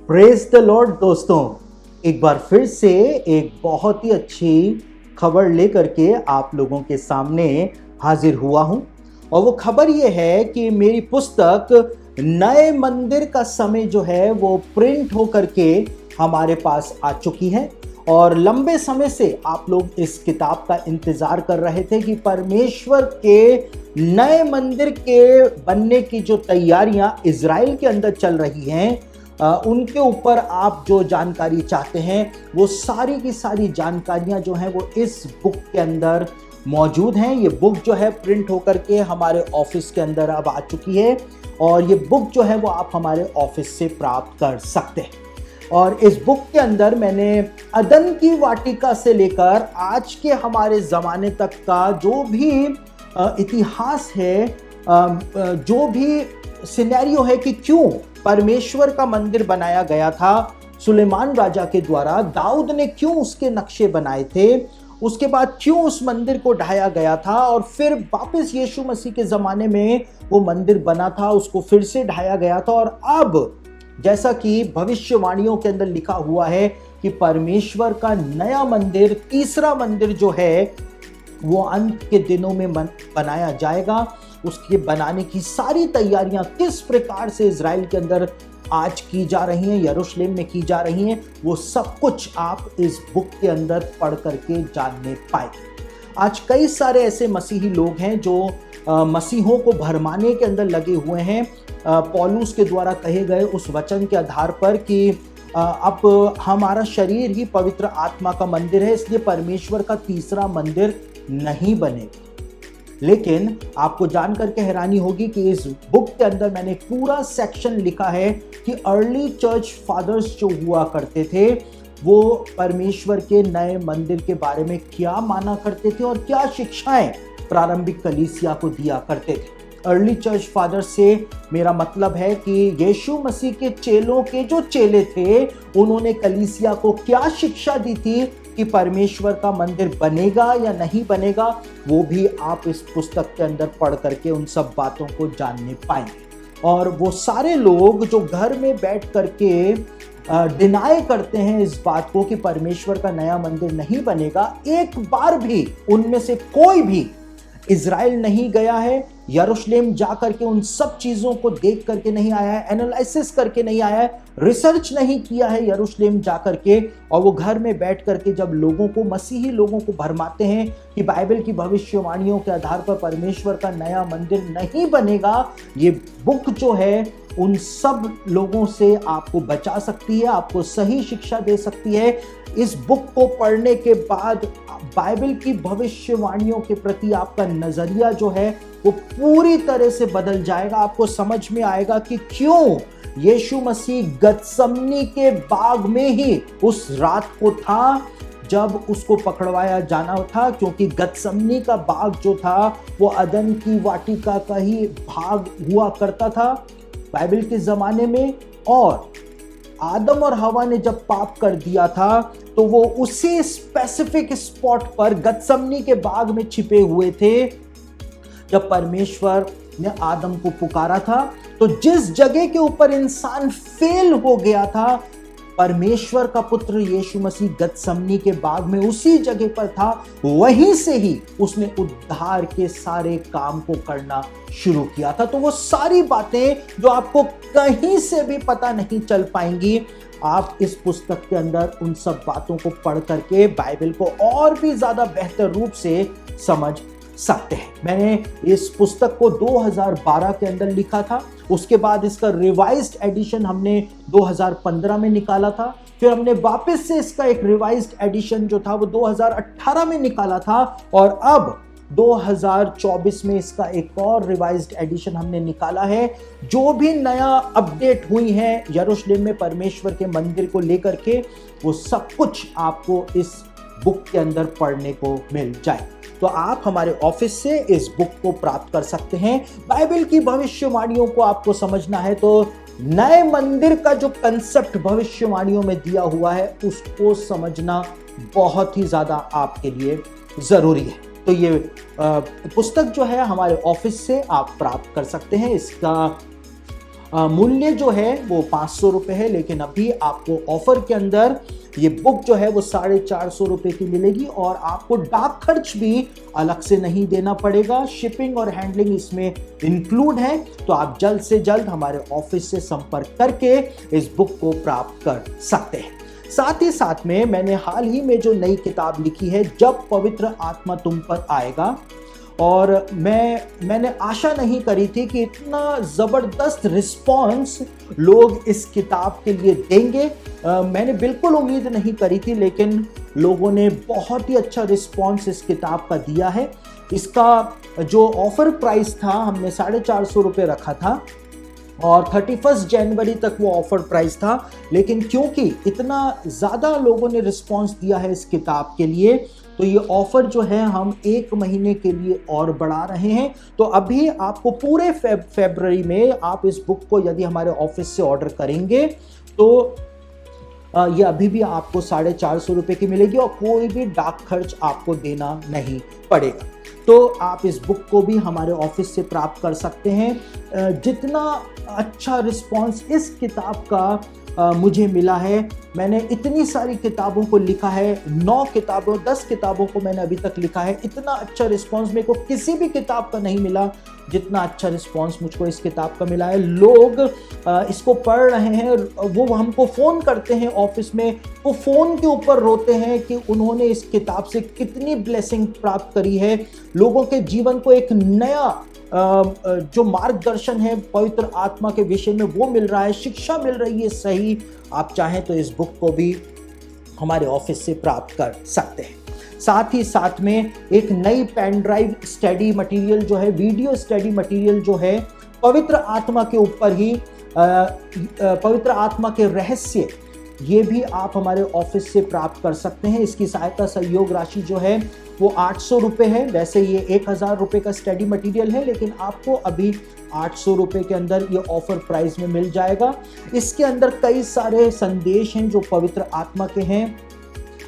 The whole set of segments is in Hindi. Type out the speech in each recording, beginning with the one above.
प्रेज द लॉर्ड दोस्तों, एक बार फिर से एक बहुत ही अच्छी खबर लेकर के आप लोगों के सामने हाजिर हुआ हूं। और वो खबर ये है कि मेरी पुस्तक नए मंदिर का समय जो है वो प्रिंट होकर के हमारे पास आ चुकी है। और लंबे समय से आप लोग इस किताब का इंतजार कर रहे थे कि परमेश्वर के नए मंदिर के बनने की जो तैयारियां इजराइल के अंदर चल रही हैं, उनके ऊपर आप जो जानकारी चाहते हैं वो सारी की सारी जानकारियां जो हैं वो इस बुक के अंदर मौजूद हैं। ये बुक जो है प्रिंट होकर के हमारे ऑफिस के अंदर अब आ चुकी है और ये बुक जो है वो आप हमारे ऑफिस से प्राप्त कर सकते हैं। और इस बुक के अंदर मैंने अदन की वाटिका से लेकर आज के हमारे ज़माने तक का जो भी इतिहास है, जो भी सिनेरियो है कि क्यों परमेश्वर का मंदिर बनाया गया था सुलेमान राजा के द्वारा, दाऊद ने क्यों उसके नक्शे बनाए थे, उसके बाद क्यों उस मंदिर को ढाया गया था और फिर वापस यीशु मसीह के ज़माने में वो मंदिर बना था, उसको फिर से ढाया गया था। और अब जैसा कि भविष्यवाणियों के अंदर लिखा हुआ है कि परमेश्वर का नया मंदिर, तीसरा मंदिर जो है वो अंत के दिनों में बनाया जाएगा। उसके बनाने की सारी तैयारियां किस प्रकार से इजराइल के अंदर आज की जा रही हैं, यरूशलेम में की जा रही हैं, वो सब कुछ आप इस बुक के अंदर पढ़ करके जानने पाएंगे। आज कई सारे ऐसे मसीही लोग हैं जो मसीहों को भरमाने के अंदर लगे हुए हैं, पौलुस के द्वारा कहे गए उस वचन के आधार पर कि अब हमारा शरीर ही पवित्र आत्मा का मंदिर है, इसलिए परमेश्वर का तीसरा मंदिर नहीं बनेगा। लेकिन आपको जानकर के हैरानी होगी कि इस बुक के अंदर मैंने पूरा सेक्शन लिखा है कि अर्ली चर्च फादर्स जो हुआ करते थे वो परमेश्वर के नए मंदिर के बारे में क्या माना करते थे और क्या शिक्षाएं प्रारंभिक कलीसिया को दिया करते थे। अर्ली चर्च फादर से मेरा मतलब है कि यीशु मसीह के चेलों के जो चेले थे उन्होंने कलीसिया को क्या शिक्षा दी थी कि परमेश्वर का मंदिर बनेगा या नहीं बनेगा, वो भी आप इस पुस्तक के अंदर पढ़ करके उन सब बातों को जानने पाएंगे। और वो सारे लोग जो घर में बैठ करके डिनाई करते हैं इस बात को कि परमेश्वर का नया मंदिर नहीं बनेगा, एक बार भी उनमें से कोई भी इजराइल नहीं गया है, यरूशलेम जाकर के उन सब चीजों को देख करके नहीं आया है, एनालिसिस करके नहीं आया है, रिसर्च नहीं किया है यरूशलेम जाकर के, और वो घर में बैठ करके जब लोगों को, मसीही लोगों को भरमाते हैं कि बाइबल की भविष्यवाणियों के आधार पर परमेश्वर का नया मंदिर नहीं बनेगा। ये बुक जो है उन सब लोगों से आपको बचा सकती है, आपको सही शिक्षा दे सकती है। इस बुक को पढ़ने के बाद बाइबल की भविष्यवाणियों के प्रति आपका नजरिया जो है वो पूरी तरह से बदल जाएगा। आपको समझ में आएगा कि क्यों यीशु मसीह गतसमनी के बाग में ही उस रात को था जब उसको पकड़वाया जाना था, क्योंकि गतसमनी का बाग जो था वो अदन की वाटिका का ही भाग हुआ करता था बाइबल के ज़माने में। और आदम और हवा ने जब पाप कर दिया था तो वो उसी स्पेसिफिक स्पॉट पर गतसमनी के बाग में छिपे हुए थे जब परमेश्वर ने आदम को पुकारा था। तो जिस जगह के ऊपर इंसान फेल हो गया था, परमेश्वर का पुत्र यीशु मसीह गतसमनी के बाग में उसी जगह पर था, वहीं से ही उसने उद्धार के सारे काम को करना शुरू किया था। तो वो सारी बातें जो आपको कहीं से भी पता नहीं चल पाएंगी, आप इस पुस्तक के अंदर उन सब बातों को पढ़ करके बाइबल को और भी ज्यादा बेहतर रूप से समझ सकते हैं। मैंने इस पुस्तक को 2012 के अंदर लिखा था, उसके बाद इसका रिवाइज्ड एडिशन हमने 2015 में निकाला था, फिर हमने वापस से इसका एक रिवाइज्ड एडिशन जो था वो 2018 में निकाला था, और अब 2024 में इसका एक और रिवाइज्ड एडिशन हमने निकाला है। जो भी नया अपडेट हुई है यरूशलेम में परमेश्वर के मंदिर को लेकर के, वो सब कुछ आपको इस बुक के अंदर पढ़ने को मिल जाए। तो आप हमारे ऑफिस से इस बुक को प्राप्त कर सकते हैं। बाइबल की भविष्यवाणियों को आपको समझना है तो नए मंदिर का जो कंसेप्ट भविष्यवाणियों में दिया हुआ है उसको समझना बहुत ही ज्यादा आपके लिए जरूरी है। तो ये पुस्तक जो है हमारे ऑफिस से आप प्राप्त कर सकते हैं। इसका मूल्य जो है वो 500 रुपये है, लेकिन अभी आपको ऑफर के अंदर ये बुक जो है वो 450 रुपये की मिलेगी और आपको डाक खर्च भी अलग से नहीं देना पड़ेगा। शिपिंग और हैंडलिंग इसमें इंक्लूड है। तो आप जल्द से जल्द हमारे ऑफिस से संपर्क करके इस बुक को प्राप्त कर सकते हैं। साथ ही साथ में मैंने हाल ही में जो नई किताब लिखी है, जब पवित्र आत्मा तुम पर आएगा, और मैंने आशा नहीं करी थी कि इतना ज़बरदस्त रिस्पॉन्स लोग इस किताब के लिए देंगे। मैंने बिल्कुल उम्मीद नहीं करी थी, लेकिन लोगों ने बहुत ही अच्छा रिस्पॉन्स इस किताब का दिया है। इसका जो ऑफर प्राइस था, हमने 450 रुपये रखा था और 31 जनवरी तक वो ऑफर प्राइस था, लेकिन क्योंकि इतना ज़्यादा लोगों ने रिस्पॉन्स दिया है इस किताब के लिए, तो ये ऑफर जो है हम 1 महीने के लिए और बढ़ा रहे हैं। तो अभी आपको पूरे फरवरी में आप इस बुक को यदि हमारे ऑफिस से ऑर्डर करेंगे तो ये अभी भी आपको 450 रुपये की मिलेगी और कोई भी डाक खर्च आपको देना नहीं पड़ेगा। तो आप इस बुक को भी हमारे ऑफिस से प्राप्त कर सकते हैं। जितना अच्छा रिस्पॉन्स इस किताब का मुझे मिला है, मैंने इतनी सारी किताबों को लिखा है, 9 किताबों 10 किताबों को मैंने अभी तक लिखा है, इतना अच्छा रिस्पॉन्स मेरे को किसी भी किताब का नहीं मिला जितना अच्छा रिस्पॉन्स मुझको इस किताब का मिला है। लोग इसको पढ़ रहे हैं, वो हमको फ़ोन करते हैं ऑफिस में, वो फ़ोन के ऊपर रोते हैं कि उन्होंने इस किताब से कितनी ब्लेसिंग प्राप्त करी है। लोगों के जीवन को एक नया जो मार्गदर्शन है पवित्र आत्मा के विषय में वो मिल रहा है, शिक्षा मिल रही है सही। आप चाहें तो इस बुक को भी हमारे ऑफिस से प्राप्त कर सकते हैं। साथ ही साथ में एक नई पेन ड्राइव स्टडी मटेरियल जो है, वीडियो स्टडी मटेरियल जो है पवित्र आत्मा के ऊपर ही, पवित्र आत्मा के रहस्य, ये भी आप हमारे ऑफिस से प्राप्त कर सकते हैं। इसकी सहायता सहयोग राशि जो है वो 800 रुपये है। वैसे ये 1000 रुपये का स्टडी मटेरियल है, लेकिन आपको अभी 800 रुपये के अंदर ये ऑफर प्राइस में मिल जाएगा। इसके अंदर कई सारे संदेश हैं जो पवित्र आत्मा के हैं।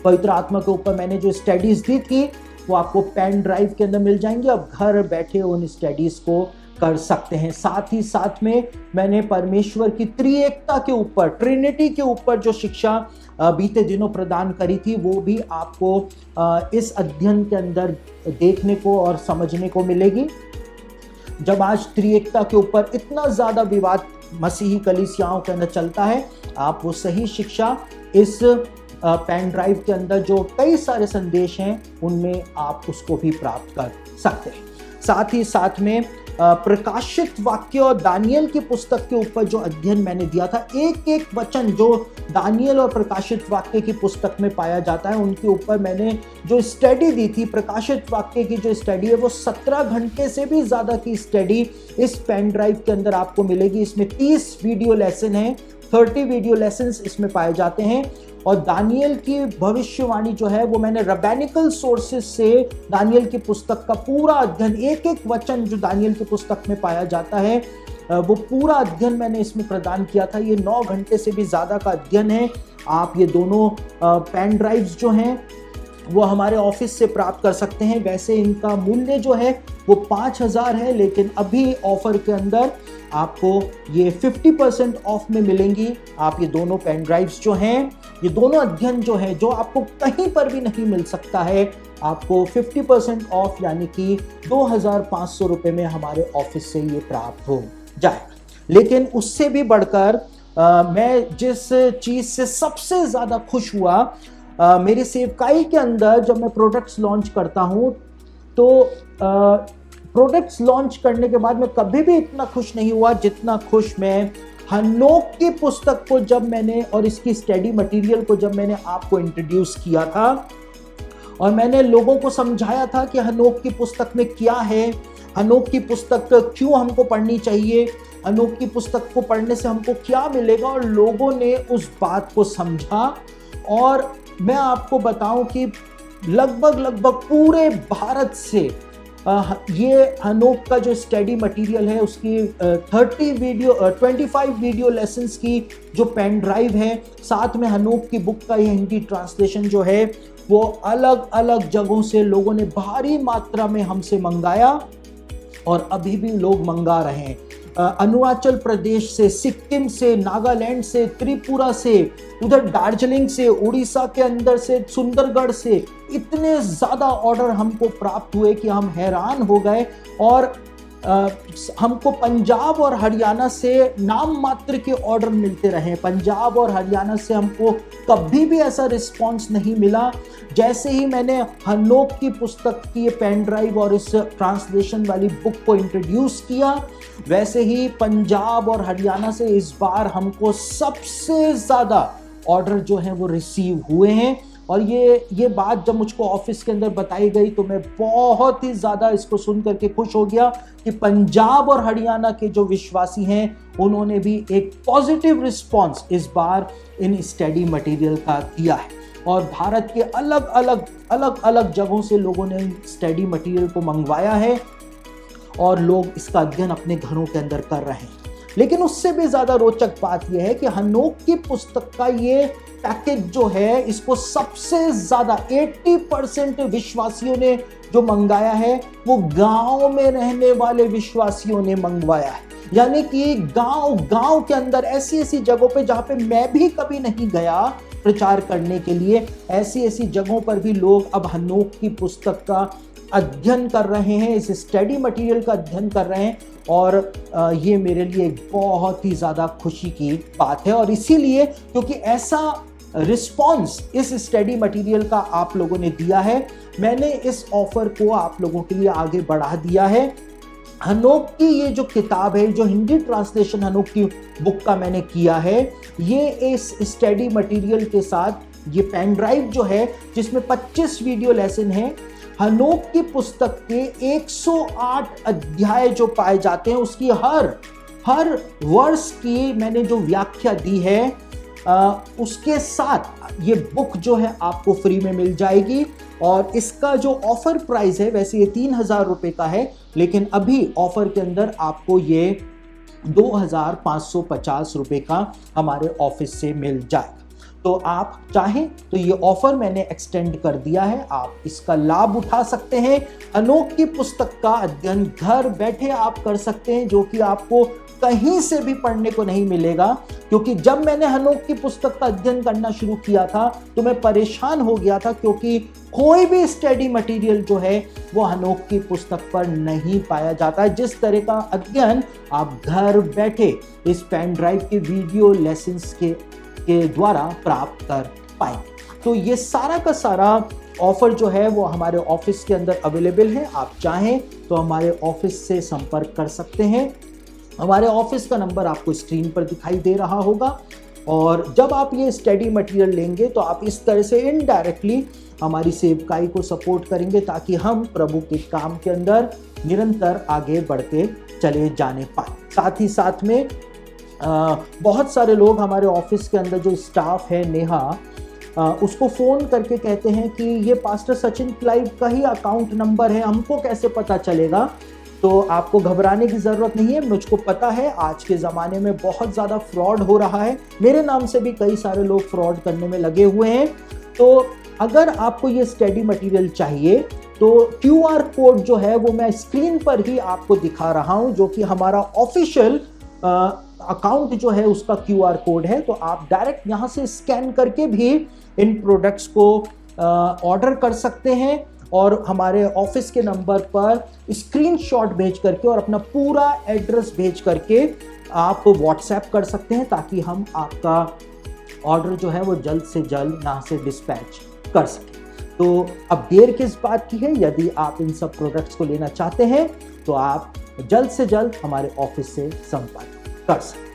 पवित्र आत्मा के ऊपर मैंने जो स्टडीज़ दी थी वो आपको पेन ड्राइव के अंदर मिल जाएंगी। अब घर बैठे उन स्टडीज़ को कर सकते हैं। साथ ही साथ में मैंने परमेश्वर की त्रिएकता के ऊपर, ट्रिनिटी के ऊपर जो शिक्षा बीते दिनों प्रदान करी थी, वो भी आपको इस अध्ययन के अंदर देखने को और समझने को मिलेगी। जब आज त्रिएकता के ऊपर इतना ज़्यादा विवाद मसीही कलीसियाओं के अंदर चलता है, आप वो सही शिक्षा इस पेन ड्राइव के अंदर जो कई सारे संदेश हैं उनमें आप उसको भी प्राप्त कर सकते हैं। साथ ही साथ में प्रकाशित वाक्य और दानियल की पुस्तक के ऊपर जो अध्ययन मैंने दिया था, एक एक वचन जो दानियल और प्रकाशित वाक्य की पुस्तक में पाया जाता है, उनके ऊपर मैंने जो स्टडी दी थी। प्रकाशित वाक्य की जो स्टडी है वो 17 घंटे से भी ज़्यादा की स्टडी इस पेन ड्राइव के अंदर आपको मिलेगी। इसमें 30 वीडियो लेसन हैं, 30 वीडियो लेसन्स इसमें पाए जाते हैं। और दानियल की भविष्यवाणी जो है वो मैंने रबैनिकल सोर्सेज से दानियल की पुस्तक का पूरा अध्ययन, एक एक वचन जो दानियल की पुस्तक में पाया जाता है वो पूरा अध्ययन मैंने इसमें प्रदान किया था। ये 9 घंटे से भी ज़्यादा का अध्ययन है। आप ये दोनों पेन ड्राइव्स जो हैं वो हमारे ऑफिस से प्राप्त कर सकते हैं। वैसे इनका मूल्य जो है वो 5000 है, लेकिन अभी ऑफर के अंदर आपको ये 50% ऑफ में मिलेंगी। आप ये दोनों पेन ड्राइव्स जो हैं, ये दोनों अध्ययन जो है, जो आपको कहीं पर भी नहीं मिल सकता है, आपको 50% ऑफ यानी कि 2500 रुपये में हमारे ऑफिस से ये प्राप्त हो जाएगा। लेकिन उससे भी बढ़कर मैं जिस चीज़ से सबसे ज़्यादा खुश हुआ, मेरी सेवकाई के अंदर जब मैं प्रोडक्ट्स लॉन्च करता हूँ तो प्रोडक्ट्स लॉन्च करने के बाद मैं कभी भी इतना खुश नहीं हुआ जितना खुश मैं हनोक की पुस्तक को जब मैंने और इसकी स्टडी मटेरियल को जब मैंने आपको इंट्रोड्यूस किया था और मैंने लोगों को समझाया था कि हनोक की पुस्तक में क्या है, हनोक की पुस्तक क्यों हमको पढ़नी चाहिए, हनोक की पुस्तक को पढ़ने से हमको क्या मिलेगा, और लोगों ने उस बात को समझा। और मैं आपको बताऊं कि लगभग पूरे भारत से ये हनोक का जो स्टडी मटेरियल है उसकी 25 वीडियो लेसन्स की जो पेन ड्राइव है, साथ में हनोक की बुक का ये हिंदी ट्रांसलेशन जो है वो अलग अलग जगहों से लोगों ने भारी मात्रा में हमसे मंगाया और अभी भी लोग मंगा रहे हैं। अरुणाचल प्रदेश से, सिक्किम से, नागालैंड से, त्रिपुरा से, उधर दार्जिलिंग से, उड़ीसा के अंदर से, सुंदरगढ़ से इतने ज़्यादा ऑर्डर हमको प्राप्त हुए कि हम हैरान हो गए। और हमको पंजाब और हरियाणा से नाम मात्र के ऑर्डर मिलते रहे। पंजाब और हरियाणा से हमको कभी भी ऐसा रिस्पांस नहीं मिला। जैसे ही मैंने हनोक की पुस्तक की ये पेन ड्राइव और इस ट्रांसलेशन वाली बुक को इंट्रोड्यूस किया, वैसे ही पंजाब और हरियाणा से इस बार हमको सबसे ज़्यादा ऑर्डर जो हैं वो रिसीव हुए हैं। और ये बात जब मुझको ऑफिस के अंदर बताई गई तो मैं बहुत ही ज़्यादा इसको सुन करके खुश हो गया कि पंजाब और हरियाणा के जो विश्वासी हैं उन्होंने भी एक पॉजिटिव रिस्पांस इस बार इन स्टडी मटेरियल का दिया है। और भारत के अलग अलग जगहों से लोगों ने स्टडी मटेरियल को मंगवाया है और लोग इसका अध्ययन अपने घरों के अंदर कर रहे हैं। लेकिन उससे भी ज़्यादा रोचक बात यह है कि हनोक की पुस्तक का ये पैकेज जो है, इसको सबसे ज़्यादा 80% विश्वासियों ने जो मंगाया है वो गांव में रहने वाले विश्वासियों ने मंगवाया है। यानी कि गांव के अंदर ऐसी जगहों पे जहाँ पे मैं भी कभी नहीं गया प्रचार करने के लिए, ऐसी जगहों पर भी लोग अब हनोक की पुस्तक का अध्ययन कर रहे हैं, इस स्टडी मटेरियल का अध्ययन कर रहे हैं। और ये मेरे लिए एक बहुत ही ज़्यादा खुशी की बात है। और इसीलिए क्योंकि ऐसा रिस्पॉन्स इस स्टडी मटेरियल का आप लोगों ने दिया है, मैंने इस ऑफर को आप लोगों के लिए आगे बढ़ा दिया है। हनोक की ये जो किताब है, जो हिंदी ट्रांसलेशन हनोक की बुक का मैंने किया है, ये इस स्टडी मटेरियल के साथ ये पेन ड्राइव जो है जिसमें 25 वीडियो लेसन है, हनोक की पुस्तक के 108 अध्याय जो पाए जाते हैं उसकी हर वर्ष की मैंने जो व्याख्या दी है उसके साथ ये बुक जो है आपको फ्री में मिल जाएगी। और इसका जो ऑफर प्राइस है, वैसे ये 3,000 रुपये का है, लेकिन अभी ऑफर के अंदर आपको ये 2,550 रुपये का हमारे ऑफिस से मिल जाएगा। तो आप चाहें तो ये ऑफर मैंने एक्सटेंड कर दिया है, आप इसका लाभ उठा सकते हैं। हनोक की पुस्तक का अध्ययन घर बैठे आप कर सकते हैं, जो कि आपको कहीं से भी पढ़ने को नहीं मिलेगा। क्योंकि जब मैंने हनोक की पुस्तक का अध्ययन करना शुरू किया था तो मैं परेशान हो गया था, क्योंकि कोई भी स्टडी मटेरियल जो है वो हनोक की पुस्तक पर नहीं पाया जाता है। जिस तरह का अध्ययन आप घर बैठे इस पेन ड्राइव के वीडियो लेसन्स के द्वारा प्राप्त कर पाएंगे। तो ये सारा का सारा ऑफर जो है वो हमारे ऑफिस के अंदर अवेलेबल है। आप चाहें तो हमारे ऑफिस से संपर्क कर सकते हैं। हमारे ऑफिस का नंबर आपको स्क्रीन पर दिखाई दे रहा होगा। और जब आप ये स्टडी मटेरियल लेंगे तो आप इस तरह से इनडायरेक्टली हमारी सेवकाई को सपोर्ट करेंगे, ताकि हम प्रभु के काम के अंदर निरंतर आगे बढ़ते चले जाने पाए। साथ ही साथ में बहुत सारे लोग हमारे ऑफिस के अंदर जो स्टाफ है, नेहा, उसको फ़ोन करके कहते हैं कि ये पास्टर सचिन क्लाइव का ही अकाउंट नंबर है, हमको कैसे पता चलेगा। तो आपको घबराने की ज़रूरत नहीं है। मुझको पता है आज के ज़माने में बहुत ज़्यादा फ्रॉड हो रहा है, मेरे नाम से भी कई सारे लोग फ्रॉड करने में लगे हुए हैं। तो अगर आपको ये स्टडी मटेरियल चाहिए तो QR कोड जो है वो मैं स्क्रीन पर ही आपको दिखा रहा हूँ, जो कि हमारा ऑफिशियल अकाउंट जो है उसका QR कोड है। तो आप डायरेक्ट यहाँ से स्कैन करके भी इन प्रोडक्ट्स को ऑर्डर कर सकते हैं और हमारे ऑफिस के नंबर पर स्क्रीनशॉट भेज करके और अपना पूरा एड्रेस भेज करके आप व्हाट्सएप कर सकते हैं, ताकि हम आपका ऑर्डर जो है वो जल्द से जल्द यहाँ से डिस्पैच कर सकें। तो अब देर किस बात की है, यदि आप इन सब प्रोडक्ट्स को लेना चाहते हैं तो आप जल्द से जल्द हमारे ऑफिस से संपर्क कर सकते हैं।